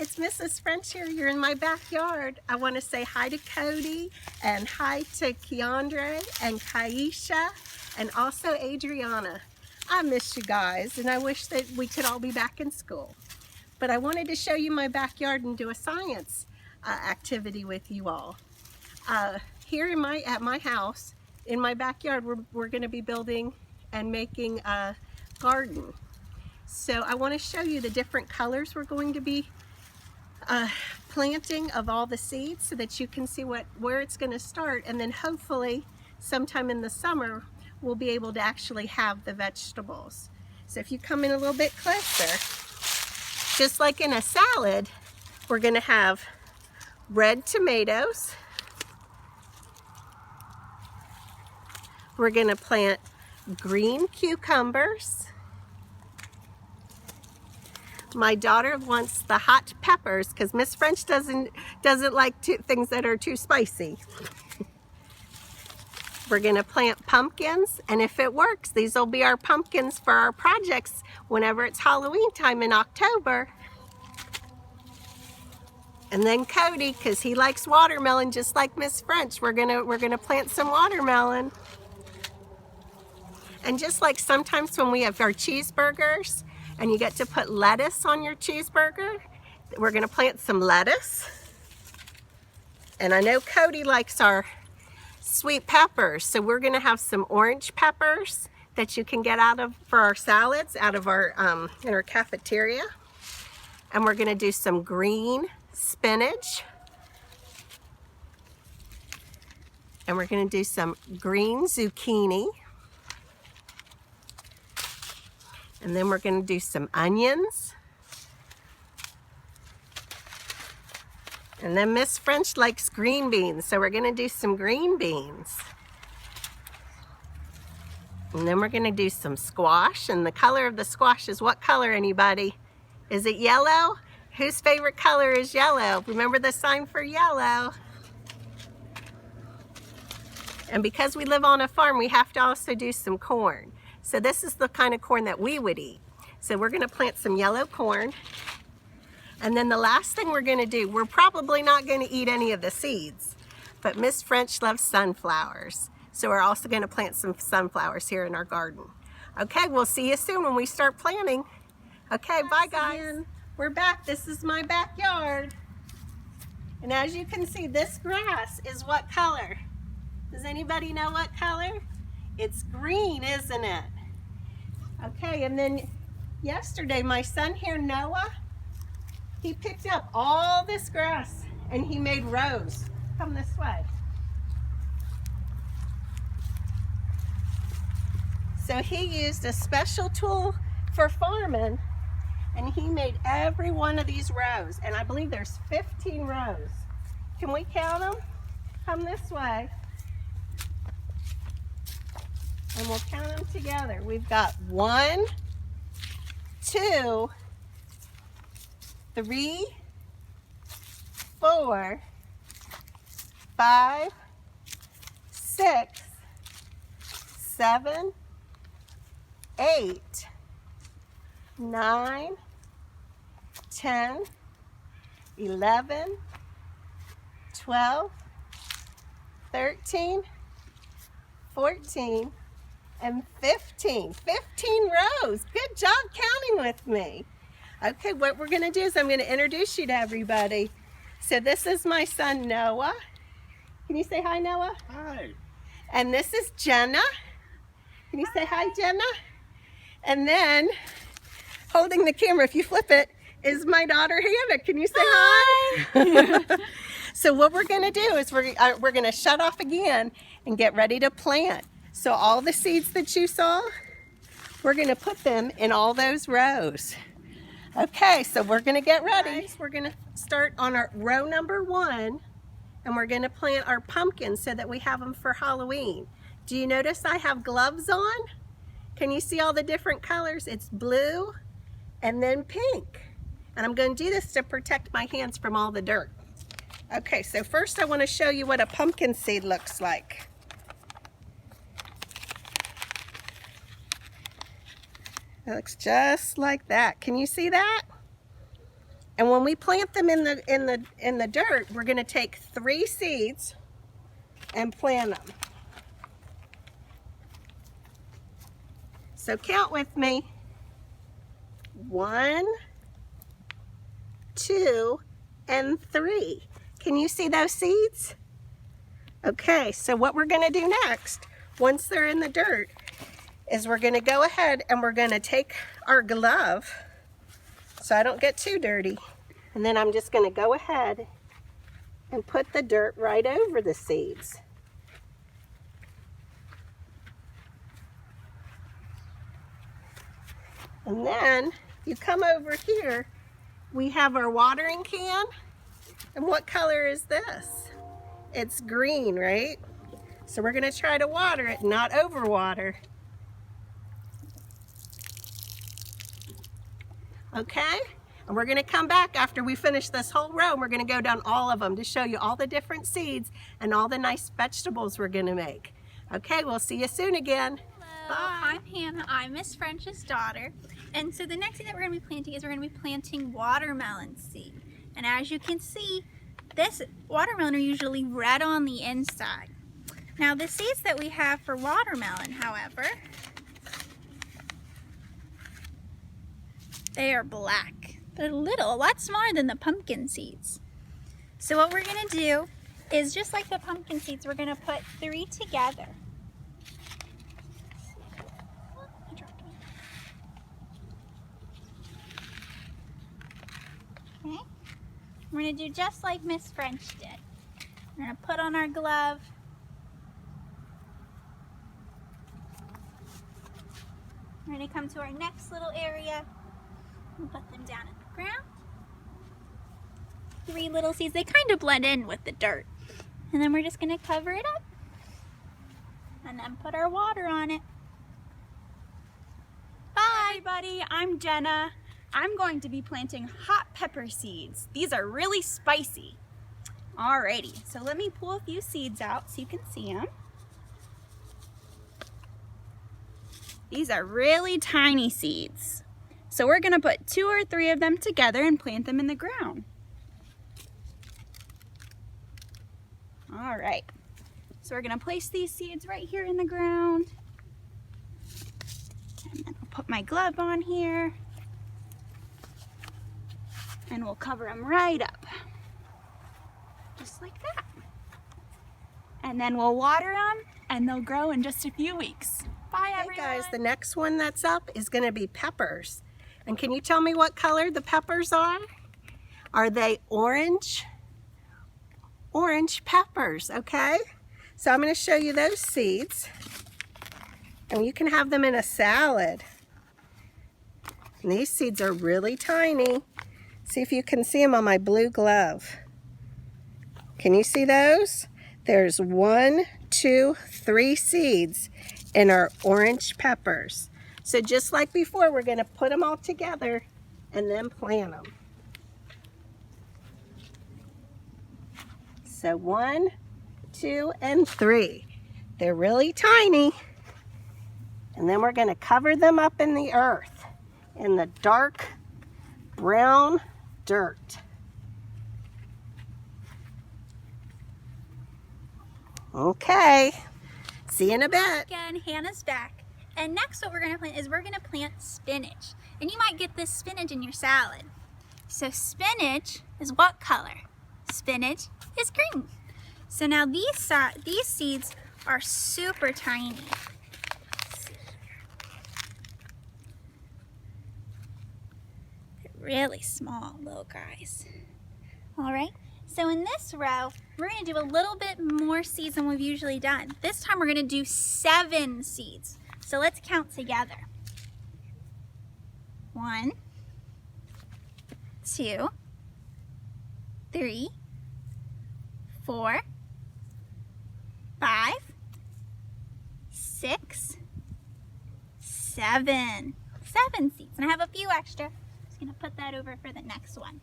It's Mrs. French here. You're in my backyard. I want to say hi to Cody and hi to Keandre and Kaisha and also Adriana. I miss you guys and I wish that we could all be back in school. But I wanted to show you my backyard and do a science activity with you all. Here at my house, in my backyard, we're going to be building and making a garden. So I want to show you the different colors we're going to be planting of all the seeds so that you can see where it's going to start, and then hopefully sometime in the summer we'll be able to actually have the vegetables. So if you come in a little bit closer, just like in a salad, we're going to have red tomatoes. We're going to plant green cucumbers. My daughter wants the hot peppers because Miss French doesn't like things that are too spicy. We're going to plant pumpkins, and if it works, these will be our pumpkins for our projects whenever it's Halloween time in October. And then Cody, because he likes watermelon just like Miss French, we're gonna plant some watermelon. And just like sometimes when we have our cheeseburgers and you get to put lettuce on your cheeseburger, we're gonna plant some lettuce. And I know Cody likes our sweet peppers, so we're gonna have some orange peppers that you can get for our salads out of our in our cafeteria. And we're gonna do some green spinach. And we're gonna do some green zucchini. And then we're going to do some onions. And then Miss French likes green beans, so we're going to do some green beans. And then we're going to do some squash, and the color of the squash is what color, anybody? Is it yellow? Whose favorite color is yellow? Remember the sign for yellow. And because we live on a farm, we have to also do some corn. So this is the kind of corn that we would eat. So we're going to plant some yellow corn. And then the last thing we're going to do, we're probably not going to eat any of the seeds, but Miss French loves sunflowers. So we're also going to plant some sunflowers here in our garden. Okay, we'll see you soon when we start planting. Okay, bye guys. Again, we're back. This is my backyard. And as you can see, this grass is what color? Does anybody know what color? It's green, isn't it? Okay, and then yesterday my son here, Noah, he picked up all this grass and he made rows. Come this way. So he used a special tool for farming and he made every one of these rows. And I believe there's 15 rows. Can we count them? Come this way. And we'll count them together. We've got 1, 2, 3, 4, 5, 6, 7, 8, 9, 10, 11, 12, 13, 14, and 15 rows. Good job counting with me. Okay, what we're going to do is I'm going to introduce you to everybody. So this is my son Noah. Can you say hi, Noah? Hi. And this is Jenna. Can you say hi, Jenna? And then holding the camera, if you flip it, is my daughter Hannah. Can you say hi? So what we're going to do is we're going to shut off again and get ready to plant. So all the seeds that you saw, we're going to put them in all those rows. Okay, so we're going to get ready. We're going to start on our row number 1, and we're going to plant our pumpkins so that we have them for Halloween. Do you notice I have gloves on? Can you see all the different colors? It's blue and then pink. And I'm going to do this to protect my hands from all the dirt. Okay, so first I want to show you what a pumpkin seed looks like. It looks just like that. Can you see that? And when we plant them in the dirt, we're going to take 3 seeds and plant them. So count with me. 1, 2, and 3. Can you see those seeds? Okay, so what we're going to do next, once they're in the dirt, is we're going to go ahead and we're going to take our glove so I don't get too dirty. And then I'm just going to go ahead and put the dirt right over the seeds. And then you come over here, we have our watering can. And what color is this? It's green, right? So we're going to try to water it, not overwater. Okay? And we're going to come back after we finish this whole row, and we're going to go down all of them to show you all the different seeds and all the nice vegetables we're going to make. Okay, we'll see you soon again. Hello, bye. I'm Hannah. I'm Miss French's daughter. And so the next thing that we're going to be planting is we're going to be planting watermelon seed. And as you can see, this watermelon are usually red on the inside. Now the seeds that we have for watermelon, however, they are black. They're little, a lot smaller than the pumpkin seeds. So what we're going to do is, just like the pumpkin seeds, we're going to put 3 together. Okay. We're going to do just like Miss French did. We're going to put on our glove. We're going to come to our next little area. We'll put them down in the ground. 3 little seeds. They kind of blend in with the dirt. And then we're just going to cover it up. And then put our water on it. Bye! Hi everybody, I'm Jenna. I'm going to be planting hot pepper seeds. These are really spicy. Alrighty, so let me pull a few seeds out so you can see them. These are really tiny seeds. So we're going to put 2 or 3 of them together and plant them in the ground. Alright, so we're going to place these seeds right here in the ground. And then I'll put my glove on here. And we'll cover them right up. Just like that. And then we'll water them and they'll grow in just a few weeks. Bye everyone. Hey guys, the next one that's up is going to be peppers. And can you tell me what color the peppers are? Are they orange? Orange peppers, okay? So I'm going to show you those seeds. And you can have them in a salad. And these seeds are really tiny. See if you can see them on my blue glove. Can you see those? There's 1, 2, 3 seeds in our orange peppers. So just like before, we're going to put them all together and then plant them. So 1, 2, and 3. They're really tiny. And then we're going to cover them up in the earth, in the dark brown dirt. Okay, see you in a bit. Again, Hannah's back. And next what we're going to plant is we're going to plant spinach. And you might get this spinach in your salad. So spinach is what color? Spinach is green. So now these seeds are super tiny. They're really small little guys. All right. So in this row, we're going to do a little bit more seeds than we've usually done. This time we're going to do 7 seeds. So let's count together. 1, 2, 3, 4, 5, 6, 7. 7 seeds. And I have a few extra. I'm just going to put that over for the next one.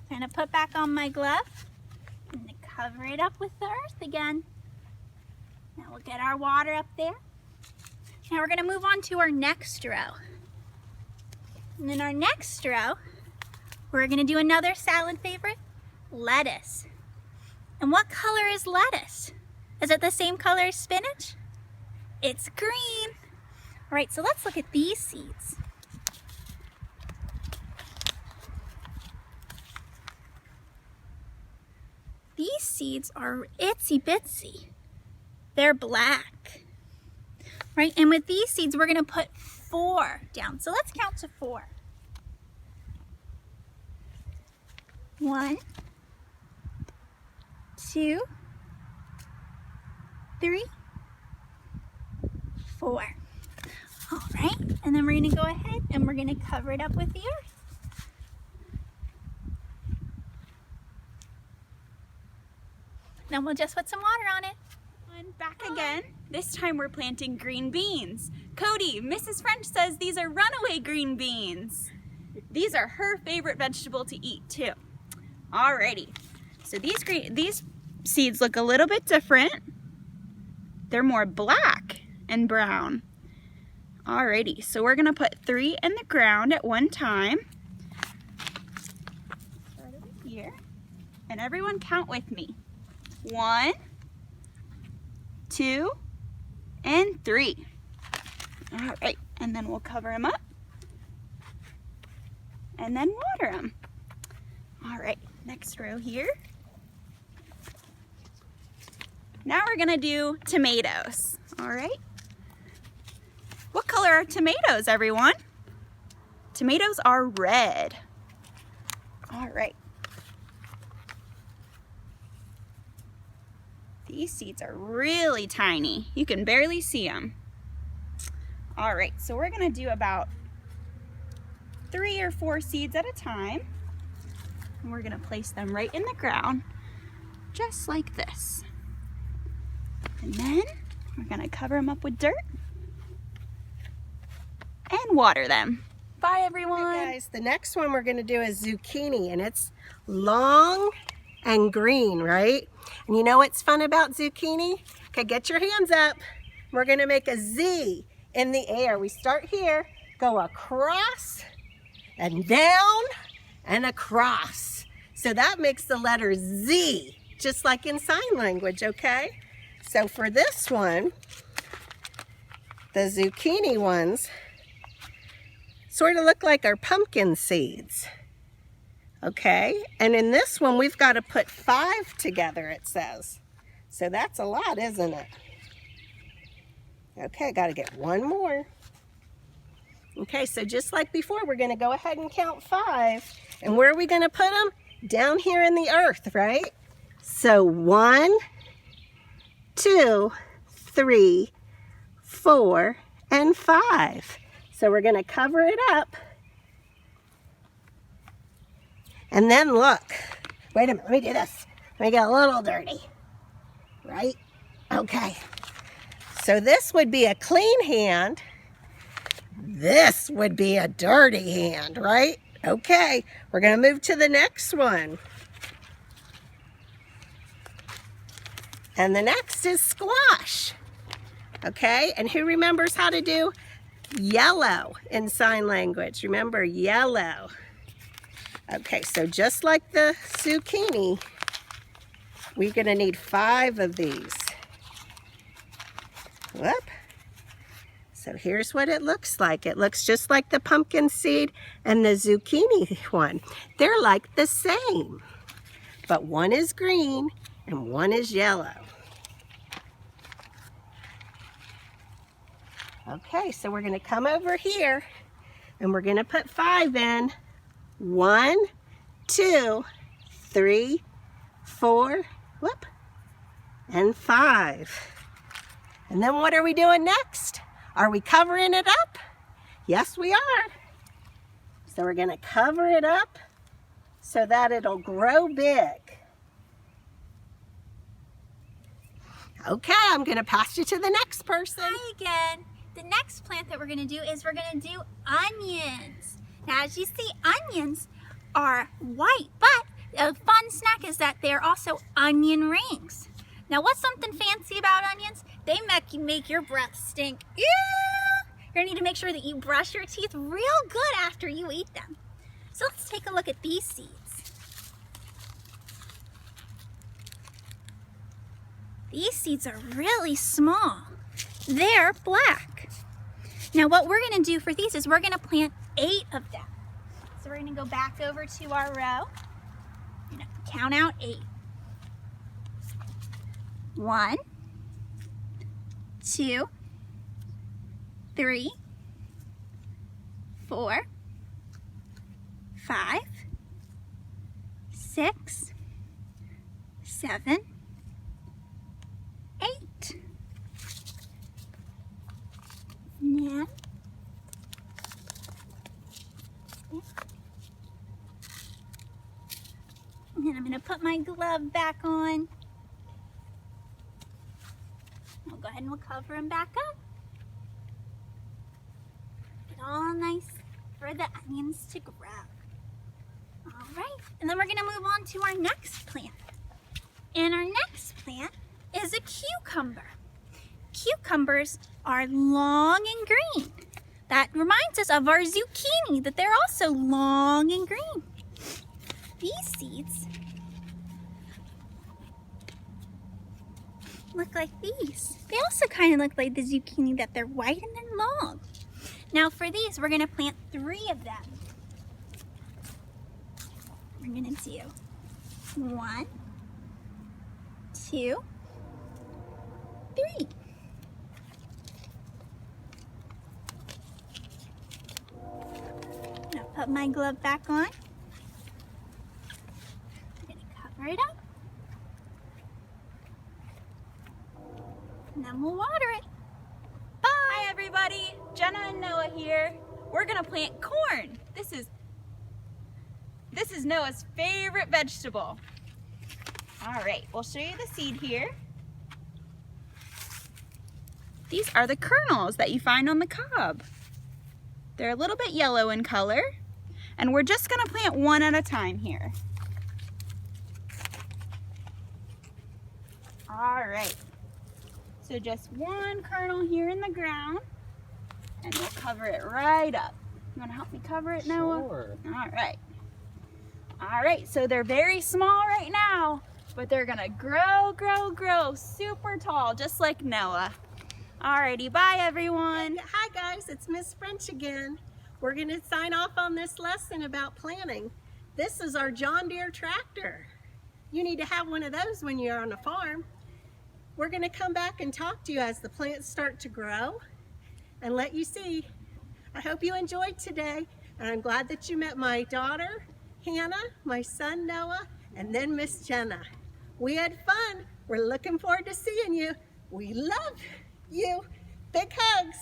I'm going to put back on my glove and cover it up with the earth again. Now we'll get our water up there. Now we're going to move on to our next row. And in our next row, We're gonna do another salad favorite, lettuce. And what color is lettuce? Is it the same color as spinach? It's green. All right, so let's look at these seeds. These seeds are itsy bitsy. They're black, right? And with these seeds, we're gonna put 4 down. So let's count to 4. 1, 2, 3, 4. All right, and then we're gonna go ahead and we're gonna cover it up with the earth. Then we'll just put some water on it. And back again. This time we're planting green beans. Cody, Mrs. French says these are runaway green beans. These are her favorite vegetable to eat too. Alrighty, so these seeds look a little bit different. They're more black and brown. Alrighty, so we're gonna put 3 in the ground at one time. Start over here, and everyone count with me. 1, 2, and 3. All right, and then we'll cover them up and then water them. All right, next row here. Now we're gonna do tomatoes, all right? What color are tomatoes, everyone? Tomatoes are red. All right. These seeds are really tiny. You can barely see them. All right, so we're gonna do about 3 or 4 seeds at a time. And we're gonna place them right in the ground, just like this. And then we're gonna cover them up with dirt and water them. Bye, everyone. Hey guys, the next one we're going to do is zucchini, and it's long and green, right? And you know what's fun about zucchini? Okay, get your hands up. We're going to make a Z in the air. We start here, go across and down and across. So that makes the letter Z, just like in sign language, okay? So for this one, the zucchini ones sort of look like our pumpkin seeds, okay? And in this one, we've got to put 5 together, it says. So that's a lot, isn't it? Okay, got to get one more. Okay, so just like before, we're going to go ahead and count 5. And where are we going to put them? Down here in the earth, right? So 1, 2, 3, 4, and 5. So we're going to cover it up. And then look. Wait a minute, let me do this. Let me get a little dirty. Right? Okay. So this would be a clean hand. This would be a dirty hand, right? Okay, we're going to move to the next one. And the next is squash. Okay, and who remembers how to do yellow in sign language? Remember, yellow. Okay, so just like the zucchini, we're going to need 5 of these. Whoop. So here's what it looks like. It looks just like the pumpkin seed and the zucchini one. They're like the same, but one is green and one is yellow. Okay, so we're going to come over here and we're going to put 5 in. 1, 2, 3, 4, whoop, and 5. And then what are we doing next? Are we covering it up? Yes, we are. So we're going to cover it up so that it'll grow big. Okay, I'm going to pass you to the next person. Hi again. The next plant that we're going to do is we're going to do onions. Now, as you see, onions are white, but a fun snack is that they're also onion rings. Now, what's something fancy about onions? They make your breath stink. Ew! You're going to need to make sure that you brush your teeth real good after you eat them. So let's take a look at these seeds. These seeds are really small. They're black. Now what we're gonna do for these is we're gonna plant 8 of them. So we're gonna go back over to our row and count out 8. 1, 2, 3, 4, 5, 6, 7, 8. Now, and then I'm going to put my glove back on. We'll go ahead and we'll cover them back up. Get all nice for the onions to grow. All right, and then we're going to move on to our next plant. And our next plant is a cucumber. Cucumbers are long and green. That reminds us of our zucchini, that they're also long and green. These seeds look like these. They also kind of look like the zucchini, that they're white and they're long. Now for these, we're gonna plant 3 of them. We're gonna do 1, 2, 3. I'm gonna put my glove back on. I'm gonna cover it up. And then we'll water it. Bye! Hi everybody, Jenna and Noah here. We're gonna plant corn. This is Noah's favorite vegetable. All right, we'll show you the seed here. These are the kernels that you find on the cob. They're a little bit yellow in color, and we're just gonna plant 1 at a time here. All right, so just 1 kernel here in the ground, and we'll cover it right up. You wanna help me cover it, Noah? Sure. All right. All right, so they're very small right now, but they're gonna grow, grow, grow super tall, just like Noah. Alrighty, bye everyone. Hi guys, it's Miss French again. We're going to sign off on this lesson about planting. This is our John Deere tractor. You need to have one of those when you're on a farm. We're going to come back and talk to you as the plants start to grow and let you see. I hope you enjoyed today, and I'm glad that you met my daughter, Hannah, my son, Noah, and then Miss Jenna. We had fun. We're looking forward to seeing you. We love you. Big hugs.